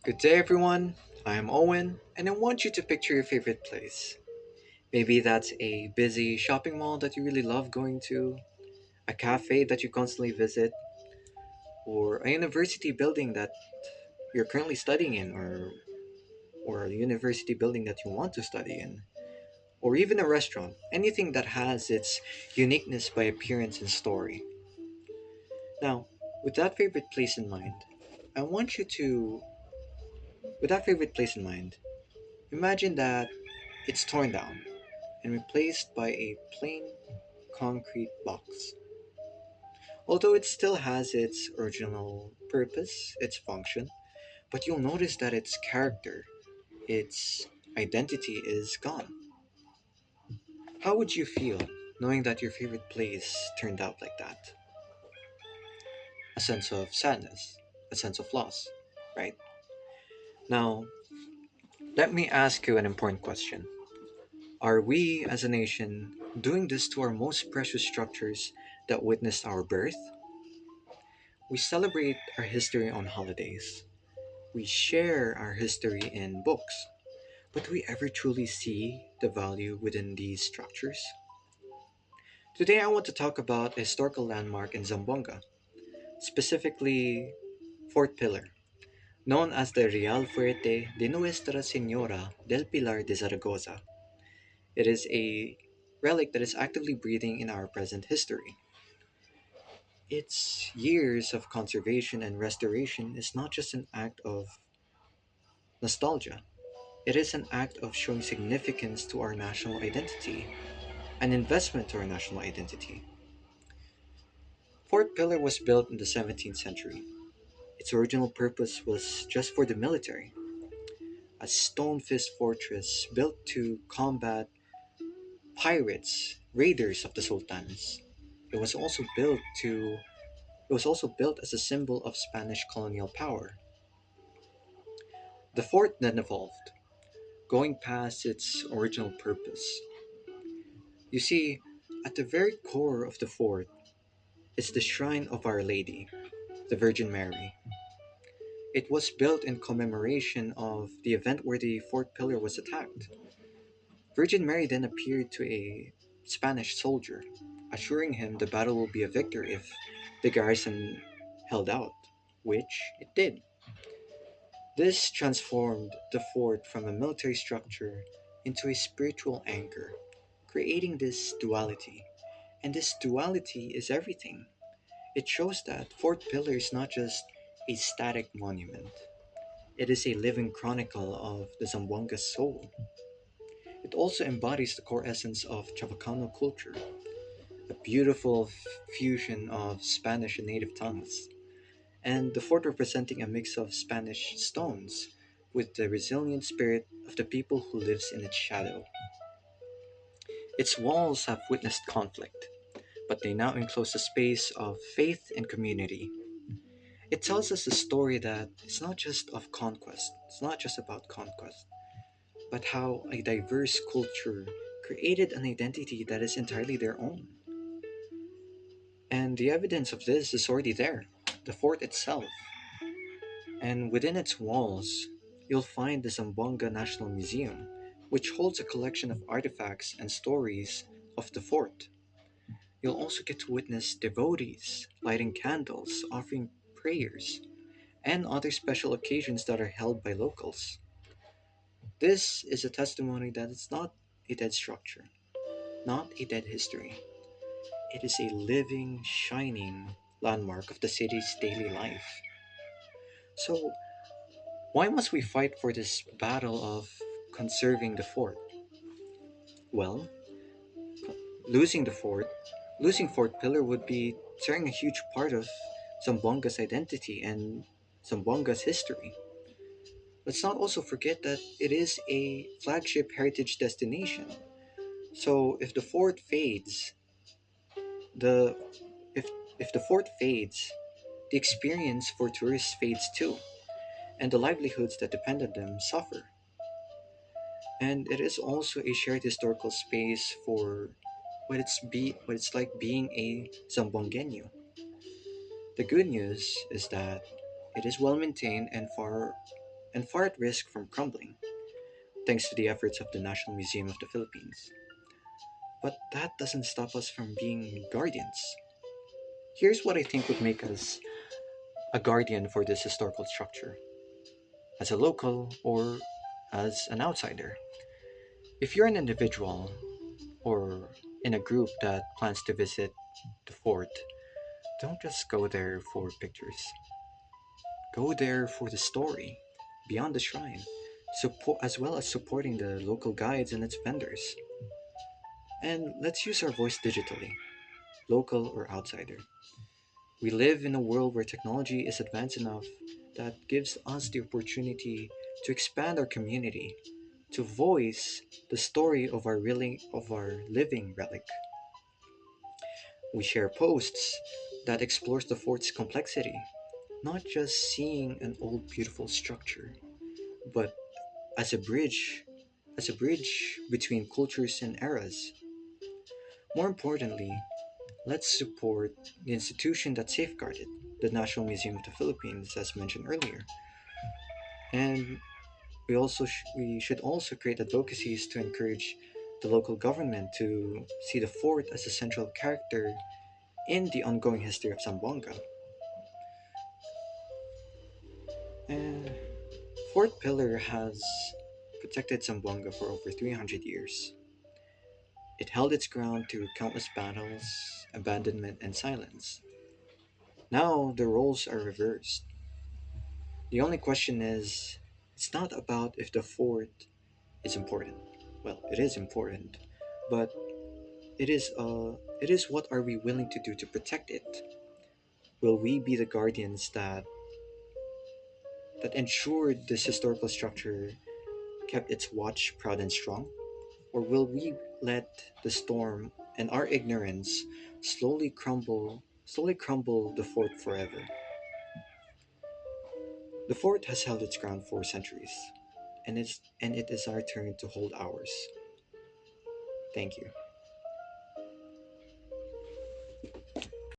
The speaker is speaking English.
Good day, everyone. I'm Owen, and I want you to picture your favorite place. Maybe that's a busy shopping mall that you really love going to, a cafe that you constantly visit, or a university building that you're currently studying in, or a university building that you want to study in, or even a restaurant. Anything that has its uniqueness by appearance and story. Now, with that favorite place in mind, I want you to, with that favorite place in mind, imagine that it's torn down and replaced by a plain concrete box. Although it still has its original purpose, its function, but you'll notice that its character, its identity is gone. How would you feel knowing that your favorite place turned out like that? A sense of sadness, a sense of loss, right? Now, let me ask you an important question. Are we as a nation doing this to our most precious structures that witnessed our birth? We celebrate our history on holidays. We share our history in books. But do we ever truly see the value within these structures? Today, I want to talk about a historical landmark in Zamboanga, specifically Fort Pillar, known as the Real Fuerte de Nuestra Señora del Pilar de Zaragoza. It is a relic that is actively breathing in our present history. Its years of conservation and restoration is not just an act of nostalgia. It is an act of showing significance to our national identity, an investment to our national identity. Fort Pillar was built in the 17th century. Its original purpose was just for the military, a stone fist fortress built to combat pirates, raiders of the sultans. It was also built to it was also built as a symbol of Spanish colonial power. The fort then evolved, going past its original purpose. You see, at the very core of the fort is the shrine of Our Lady, the Virgin Mary. It was built in commemoration of the event where the fort pillar was attacked. Virgin Mary then appeared to a Spanish soldier, assuring him the battle will be a victory if the garrison held out, which it did. This transformed the fort from a military structure into a spiritual anchor, creating this duality. And this duality is everything. It shows that Fort Pillar is not just a static monument, it is a living chronicle of the Zamboanga's soul. It also embodies the core essence of Chavacano culture, a beautiful fusion of Spanish and native tongues, and the fort representing a mix of Spanish stones with the resilient spirit of the people who lives in its shadow. Its walls have witnessed conflict, but they now enclose a space of faith and community. It tells us a story that it's not just of conquest, it's not just about conquest, but how a diverse culture created an identity that is entirely their own. And the evidence of this is already there, the fort itself. And within its walls, you'll find the Zamboanga National Museum, which holds a collection of artifacts and stories of the fort. You'll also get to witness devotees lighting candles, offering prayers, and other special occasions that are held by locals. This is a testimony that it's not a dead structure, not a dead history. It is a living, shining landmark of the city's daily life. So, why must we fight for this battle of conserving the fort? Well, losing the fort, losing Fort Pillar would be tearing a huge part of Zamboanga's identity and Zamboanga's history. Let's not also forget that it is a flagship heritage destination. So if the fort fades, the if if the fort fades, the experience for tourists fades too, and the livelihoods that depend on them suffer. And it is also a shared historical space for what it's like being a Zambongueño. The good news is that it is well maintained and far and far at risk from crumbling, thanks to the efforts of the National Museum of the Philippines. But that doesn't stop us from being guardians. Here's what I think would make us a guardian for this historical structure, as a local or as an outsider. If you're an individual or in a group that plans to visit the fort, don't just go there for pictures. Go there for the story beyond the shrine, as well as supporting the local guides and its vendors. And let's use our voice digitally, local or outsider. We live in a world where technology is advanced enough that gives us the opportunity to expand our community, to voice the story of our living relic. We share posts that explores the fort's complexity, not just seeing an old beautiful structure, but as a bridge, as a bridge between cultures and eras. More importantly, let's support the institution that safeguarded the National Museum of the Philippines, as mentioned earlier. And we should also create advocacies to encourage the local government to see the fort as a central character in the ongoing history of Zamboanga. And Fort Pillar has protected Zamboanga for over 300 years. It held its ground through countless battles, abandonment, and silence. Now the roles are reversed. The only question is, it's not about if the fort is important. Well, it is important, but it is what are we willing to do to protect it? Will we be the guardians that ensured this historical structure kept its watch proud and strong? Or will we let the storm and our ignorance slowly crumble the fort forever? The fort has held its ground for centuries, and it is our turn to hold ours. Thank you.